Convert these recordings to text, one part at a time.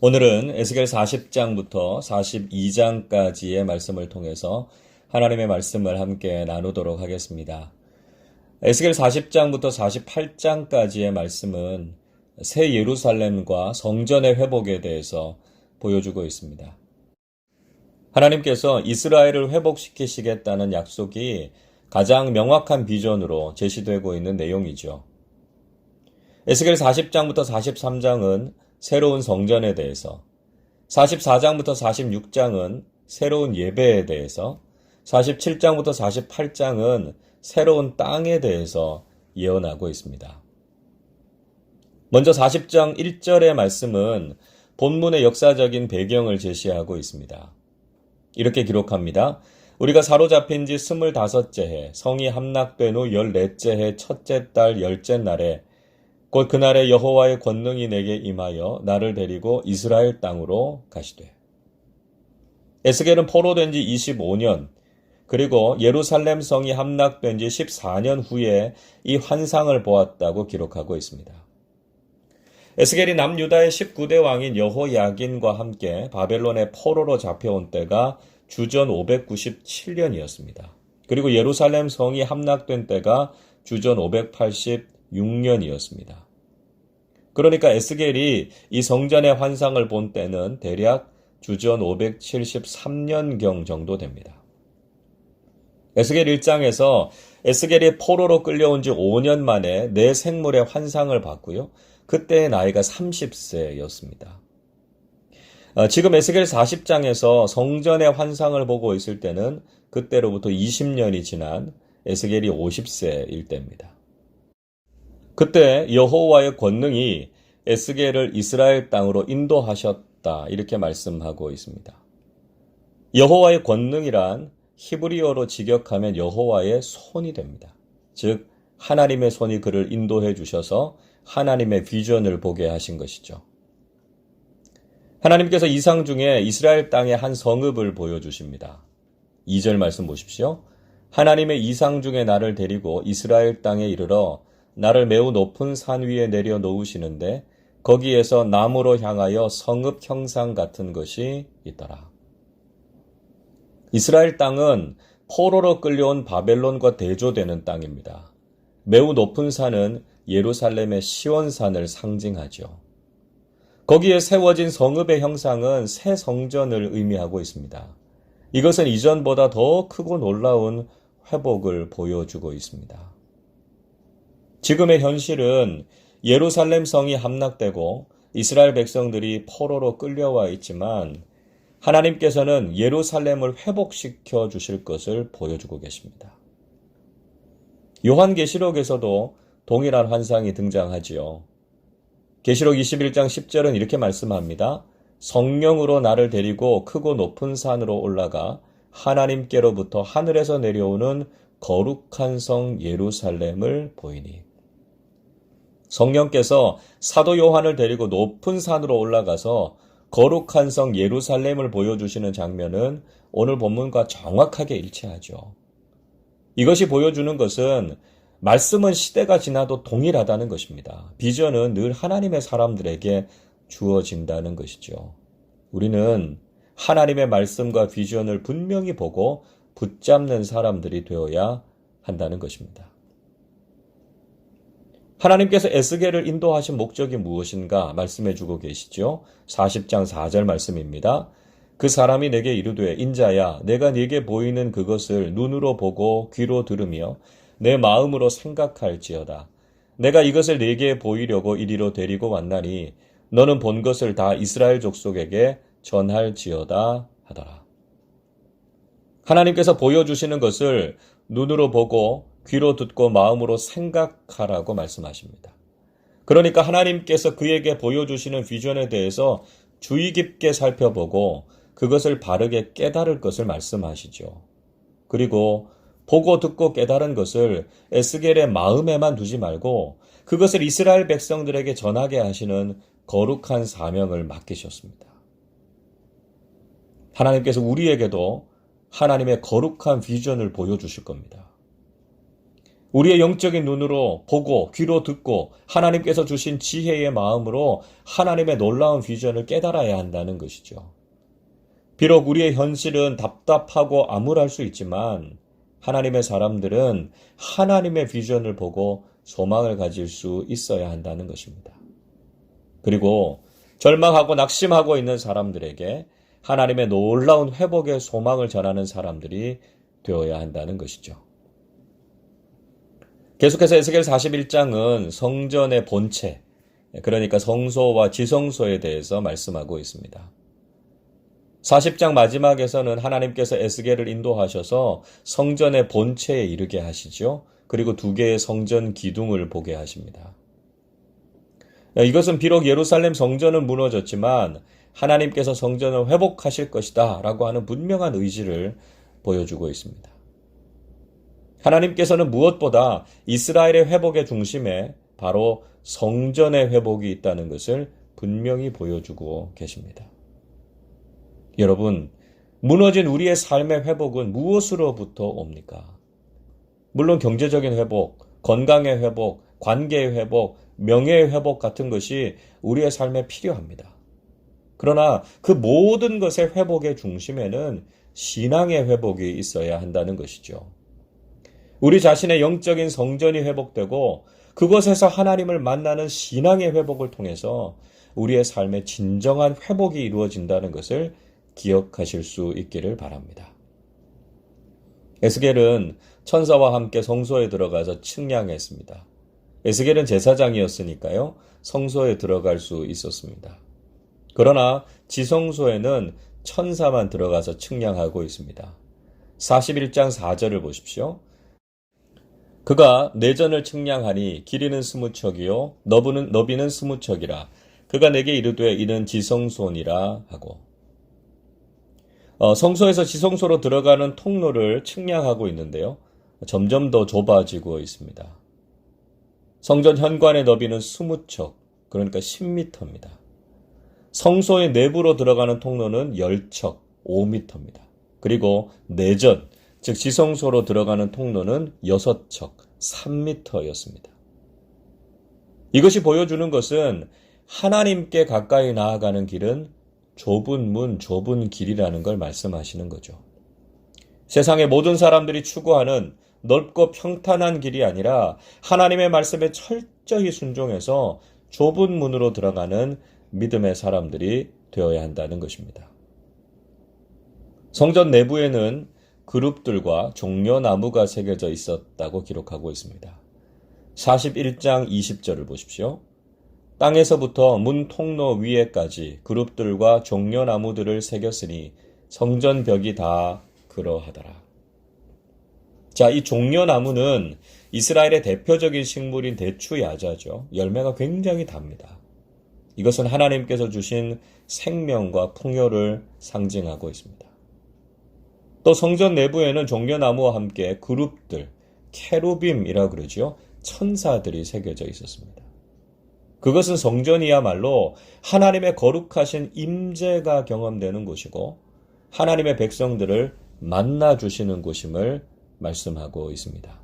오늘은 에스겔 40장부터 42장까지의 말씀을 통해서 하나님의 말씀을 함께 나누도록 하겠습니다. 에스겔 40장부터 48장까지의 말씀은 새 예루살렘과 성전의 회복에 대해서 보여주고 있습니다. 하나님께서 이스라엘을 회복시키시겠다는 약속이 가장 명확한 비전으로 제시되고 있는 내용이죠. 에스겔 40장부터 43장은 새로운 성전에 대해서, 44장부터 46장은 새로운 예배에 대해서, 47장부터 48장은 새로운 땅에 대해서 예언하고 있습니다. 먼저 40장 1절의 말씀은 본문의 역사적인 배경을 제시하고 있습니다. 이렇게 기록합니다. 우리가 사로잡힌 지 25째 해, 성이 함락된 후 14째 해 첫째 달 10째 날에 곧 그날에 여호와의 권능이 내게 임하여 나를 데리고 이스라엘 땅으로 가시되. 에스겔은 포로된 지 25년, 그리고 예루살렘 성이 함락된 지 14년 후에 이 환상을 보았다고 기록하고 있습니다. 에스겔이 남유다의 19대 왕인 여호야긴과 함께 바벨론의 포로로 잡혀온 때가 주전 597년이었습니다. 그리고 예루살렘 성이 함락된 때가 주전 586년이었습니다. 그러니까 에스겔이 이 성전의 환상을 본 때는 대략 주전 573년경 정도 됩니다. 에스겔 1장에서 에스겔이 포로로 끌려온 지 5년 만에 내 생물의 환상을 봤고요. 그때의 나이가 30세였습니다. 지금 에스겔 40장에서 성전의 환상을 보고 있을 때는 그때로부터 20년이 지난 에스겔이 50세일 때입니다. 그때 여호와의 권능이 에스겔을 이스라엘 땅으로 인도하셨다, 이렇게 말씀하고 있습니다. 여호와의 권능이란 히브리어로 직역하면 여호와의 손이 됩니다. 즉 하나님의 손이 그를 인도해 주셔서 하나님의 비전을 보게 하신 것이죠. 하나님께서 이상 중에 이스라엘 땅의 한 성읍을 보여주십니다. 2절 말씀 보십시오. 하나님의 이상 중에 나를 데리고 이스라엘 땅에 이르러 나를 매우 높은 산 위에 내려 놓으시는데 거기에서 나무로 향하여 성읍 형상 같은 것이 있더라. 이스라엘 땅은 포로로 끌려온 바벨론과 대조되는 땅입니다. 매우 높은 산은 예루살렘의 시온산을 상징하죠. 거기에 세워진 성읍의 형상은 새 성전을 의미하고 있습니다. 이것은 이전보다 더 크고 놀라운 회복을 보여주고 있습니다. 지금의 현실은 예루살렘 성이 함락되고 이스라엘 백성들이 포로로 끌려와 있지만 하나님께서는 예루살렘을 회복시켜 주실 것을 보여주고 계십니다. 요한계시록에서도 동일한 환상이 등장하지요. 계시록 21장 10절은 이렇게 말씀합니다. 성령으로 나를 데리고 크고 높은 산으로 올라가 하나님께로부터 하늘에서 내려오는 거룩한 성 예루살렘을 보이니. 성령께서 사도 요한을 데리고 높은 산으로 올라가서 거룩한 성 예루살렘을 보여주시는 장면은 오늘 본문과 정확하게 일치하죠. 이것이 보여주는 것은 말씀은 시대가 지나도 동일하다는 것입니다. 비전은 늘 하나님의 사람들에게 주어진다는 것이죠. 우리는 하나님의 말씀과 비전을 분명히 보고 붙잡는 사람들이 되어야 한다는 것입니다. 하나님께서 에스겔을 인도하신 목적이 무엇인가 말씀해 주고 계시죠. 40장 4절 말씀입니다. 그 사람이 내게 이르되 인자야 내가 네게 보이는 그것을 눈으로 보고 귀로 들으며 내 마음으로 생각할지어다. 내가 이것을 네게 보이려고 이리로 데리고 왔나니 너는 본 것을 다 이스라엘 족속에게 전할지어다 하더라. 하나님께서 보여주시는 것을 눈으로 보고 귀로 듣고 마음으로 생각하라고 말씀하십니다. 그러니까 하나님께서 그에게 보여주시는 비전에 대해서 주의 깊게 살펴보고 그것을 바르게 깨달을 것을 말씀하시죠. 그리고 보고 듣고 깨달은 것을 에스겔의 마음에만 두지 말고 그것을 이스라엘 백성들에게 전하게 하시는 거룩한 사명을 맡기셨습니다. 하나님께서 우리에게도 하나님의 거룩한 비전을 보여주실 겁니다. 우리의 영적인 눈으로 보고 귀로 듣고 하나님께서 주신 지혜의 마음으로 하나님의 놀라운 비전을 깨달아야 한다는 것이죠. 비록 우리의 현실은 답답하고 암울할 수 있지만 하나님의 사람들은 하나님의 비전을 보고 소망을 가질 수 있어야 한다는 것입니다. 그리고 절망하고 낙심하고 있는 사람들에게 하나님의 놀라운 회복의 소망을 전하는 사람들이 되어야 한다는 것이죠. 계속해서 에스겔 41장은 성전의 본체, 그러니까 성소와 지성소에 대해서 말씀하고 있습니다. 40장 마지막에서는 하나님께서 에스겔을 인도하셔서 성전의 본체에 이르게 하시죠. 그리고 두 개의 성전 기둥을 보게 하십니다. 이것은 비록 예루살렘 성전은 무너졌지만 하나님께서 성전을 회복하실 것이다 라고 하는 분명한 의지를 보여주고 있습니다. 하나님께서는 무엇보다 이스라엘의 회복의 중심에 바로 성전의 회복이 있다는 것을 분명히 보여주고 계십니다. 여러분, 무너진 우리의 삶의 회복은 무엇으로부터 옵니까? 물론 경제적인 회복, 건강의 회복, 관계의 회복, 명예의 회복 같은 것이 우리의 삶에 필요합니다. 그러나 그 모든 것의 회복의 중심에는 신앙의 회복이 있어야 한다는 것이죠. 우리 자신의 영적인 성전이 회복되고 그곳에서 하나님을 만나는 신앙의 회복을 통해서 우리의 삶의 진정한 회복이 이루어진다는 것을 기억하실 수 있기를 바랍니다. 에스겔은 천사와 함께 성소에 들어가서 측량했습니다. 에스겔은 제사장이었으니까요, 성소에 들어갈 수 있었습니다. 그러나 지성소에는 천사만 들어가서 측량하고 있습니다. 41장 4절을 보십시오. 그가 내전을 측량하니 길이는 20척이요 너비는 20척이라. 그가 내게 이르되 이는 지성소니라 하고. 성소에서 지성소로 들어가는 통로를 측량하고 있는데요. 점점 더 좁아지고 있습니다. 성전 현관의 너비는 20척, 그러니까 10m입니다. 성소의 내부로 들어가는 통로는 10척, 5m입니다. 그리고 내전, 즉 지성소로 들어가는 통로는 6척, 3m였습니다. 이것이 보여주는 것은 하나님께 가까이 나아가는 길은 좁은 문, 좁은 길이라는 걸 말씀하시는 거죠. 세상의 모든 사람들이 추구하는 넓고 평탄한 길이 아니라 하나님의 말씀에 철저히 순종해서 좁은 문으로 들어가는 믿음의 사람들이 되어야 한다는 것입니다. 성전 내부에는 그룹들과 종려나무가 새겨져 있었다고 기록하고 있습니다. 41장 20절을 보십시오. 땅에서부터 문 통로 위에까지 그룹들과 종려나무들을 새겼으니 성전 벽이 다 그러하더라. 자, 이 종려나무는 이스라엘의 대표적인 식물인 대추야자죠. 열매가 굉장히 답니다. 이것은 하나님께서 주신 생명과 풍요를 상징하고 있습니다. 또 성전 내부에는 종려나무와 함께 그룹들, 케루빔이라고 그러죠. 천사들이 새겨져 있었습니다. 그것은 성전이야말로 하나님의 거룩하신 임재가 경험되는 곳이고 하나님의 백성들을 만나주시는 곳임을 말씀하고 있습니다.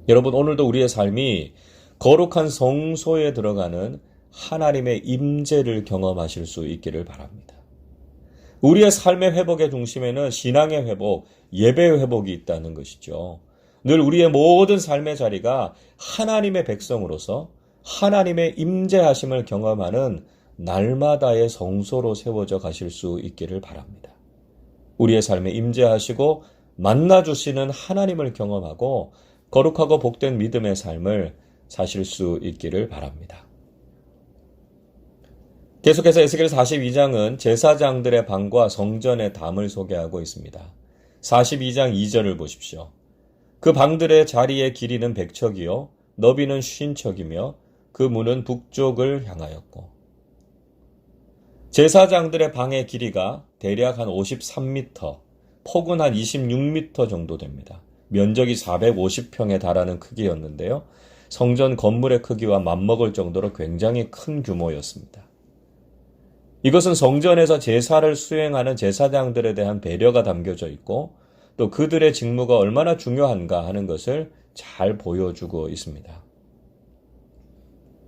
여러분, 오늘도 우리의 삶이 거룩한 성소에 들어가는 하나님의 임재를 경험하실 수 있기를 바랍니다. 우리의 삶의 회복의 중심에는 신앙의 회복, 예배의 회복이 있다는 것이죠. 늘 우리의 모든 삶의 자리가 하나님의 백성으로서 하나님의 임재하심을 경험하는 날마다의 성소로 세워져 가실 수 있기를 바랍니다. 우리의 삶에 임재하시고 만나주시는 하나님을 경험하고 거룩하고 복된 믿음의 삶을 사실 수 있기를 바랍니다. 계속해서 에스겔 42장은 제사장들의 방과 성전의 담을 소개하고 있습니다. 42장 2절을 보십시오. 그 방들의 자리의 길이는 100척이요 너비는 50척이며 그 문은 북쪽을 향하였고. 제사장들의 방의 길이가 대략 한 53m, 폭은 한 26m 정도 됩니다. 면적이 450평에 달하는 크기였는데요. 성전 건물의 크기와 맞먹을 정도로 굉장히 큰 규모였습니다. 이것은 성전에서 제사를 수행하는 제사장들에 대한 배려가 담겨져 있고 또 그들의 직무가 얼마나 중요한가 하는 것을 잘 보여주고 있습니다.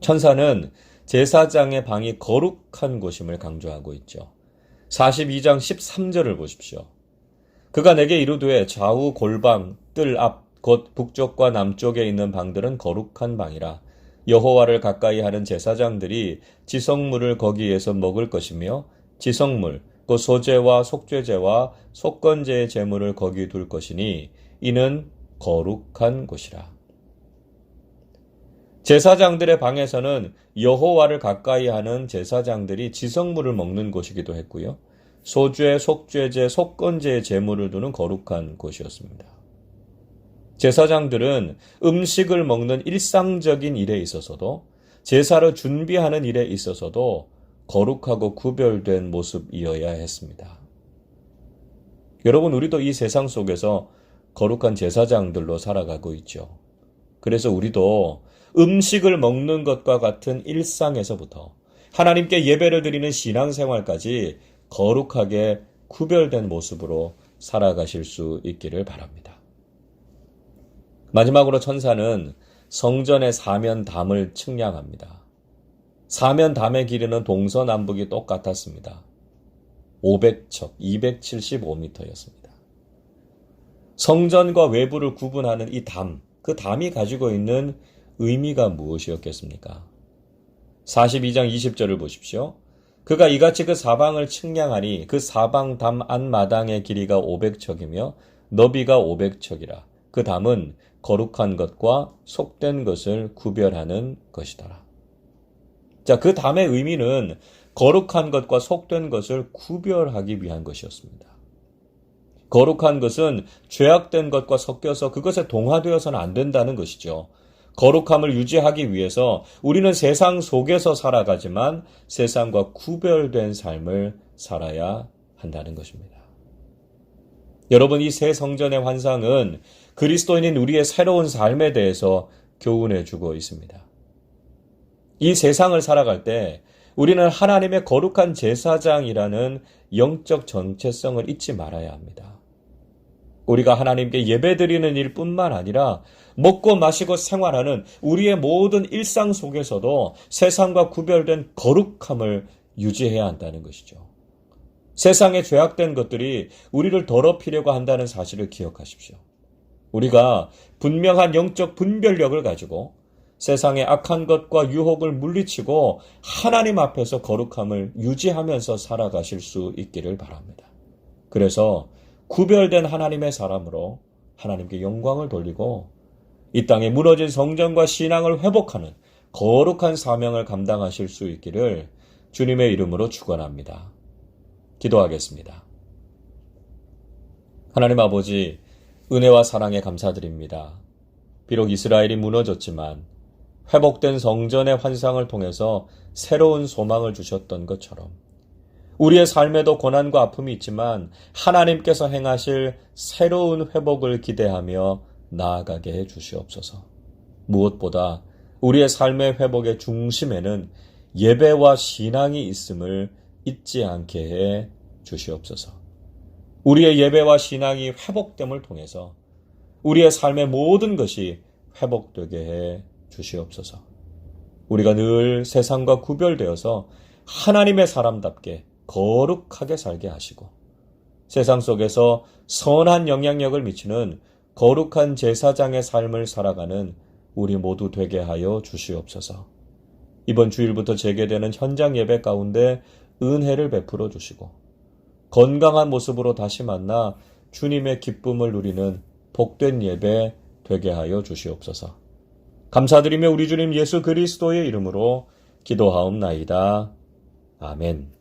천사는 제사장의 방이 거룩한 곳임을 강조하고 있죠. 42장 13절을 보십시오. 그가 내게 이르되 좌우 골방 뜰 앞 곧 북쪽과 남쪽에 있는 방들은 거룩한 방이라. 여호와를 가까이 하는 제사장들이 지성물을 거기에서 먹을 것이며 지성물 곧 소제와 속죄제와 속건제의 제물을 거기 둘 것이니 이는 거룩한 곳이라. 제사장들의 방에서는 여호와를 가까이 하는 제사장들이 지성물을 먹는 곳이기도 했고요. 소죄, 속죄제, 속건제의 제물을 두는 거룩한 곳이었습니다. 제사장들은 음식을 먹는 일상적인 일에 있어서도 제사를 준비하는 일에 있어서도 거룩하고 구별된 모습이어야 했습니다. 여러분, 우리도 이 세상 속에서 거룩한 제사장들로 살아가고 있죠. 그래서 우리도 음식을 먹는 것과 같은 일상에서부터 하나님께 예배를 드리는 신앙생활까지 거룩하게 구별된 모습으로 살아가실 수 있기를 바랍니다. 마지막으로 천사는 성전의 사면담을 측량합니다. 사면담의 길이는 동서남북이 똑같았습니다. 500척, 275m였습니다. 성전과 외부를 구분하는 이 담, 그 담이 가지고 있는 의미가 무엇이었겠습니까? 42장 20절을 보십시오. 그가 이같이 그 사방을 측량하니 그 사방 담 안마당의 길이가 500척이며 너비가 500척이라. 그 담은 거룩한 것과 속된 것을 구별하는 것이더라. 자, 그 담의 의미는 거룩한 것과 속된 것을 구별하기 위한 것이었습니다. 거룩한 것은 죄악된 것과 섞여서 그것에 동화되어서는 안 된다는 것이죠. 거룩함을 유지하기 위해서 우리는 세상 속에서 살아가지만 세상과 구별된 삶을 살아야 한다는 것입니다. 여러분, 이 새 성전의 환상은 그리스도인인 우리의 새로운 삶에 대해서 교훈해 주고 있습니다. 이 세상을 살아갈 때 우리는 하나님의 거룩한 제사장이라는 영적 정체성을 잊지 말아야 합니다. 우리가 하나님께 예배드리는 일뿐만 아니라 먹고 마시고 생활하는 우리의 모든 일상 속에서도 세상과 구별된 거룩함을 유지해야 한다는 것이죠. 세상에 죄악된 것들이 우리를 더럽히려고 한다는 사실을 기억하십시오. 우리가 분명한 영적 분별력을 가지고 세상의 악한 것과 유혹을 물리치고 하나님 앞에서 거룩함을 유지하면서 살아가실 수 있기를 바랍니다. 그래서 구별된 하나님의 사람으로 하나님께 영광을 돌리고 이 땅에 무너진 성전과 신앙을 회복하는 거룩한 사명을 감당하실 수 있기를 주님의 이름으로 축원합니다. 기도하겠습니다. 하나님 아버지, 은혜와 사랑에 감사드립니다. 비록 이스라엘이 무너졌지만 회복된 성전의 환상을 통해서 새로운 소망을 주셨던 것처럼 우리의 삶에도 고난과 아픔이 있지만 하나님께서 행하실 새로운 회복을 기대하며 나아가게 해 주시옵소서. 무엇보다 우리의 삶의 회복의 중심에는 예배와 신앙이 있음을 잊지 않게 해 주시옵소서. 우리의 예배와 신앙이 회복됨을 통해서 우리의 삶의 모든 것이 회복되게 해 주시옵소서. 우리가 늘 세상과 구별되어서 하나님의 사람답게 거룩하게 살게 하시고 세상 속에서 선한 영향력을 미치는 거룩한 제사장의 삶을 살아가는 우리 모두 되게 하여 주시옵소서. 이번 주일부터 재개되는 현장 예배 가운데 은혜를 베풀어 주시고 건강한 모습으로 다시 만나 주님의 기쁨을 누리는 복된 예배 되게 하여 주시옵소서. 감사드리며 우리 주님 예수 그리스도의 이름으로 기도하옵나이다. 아멘.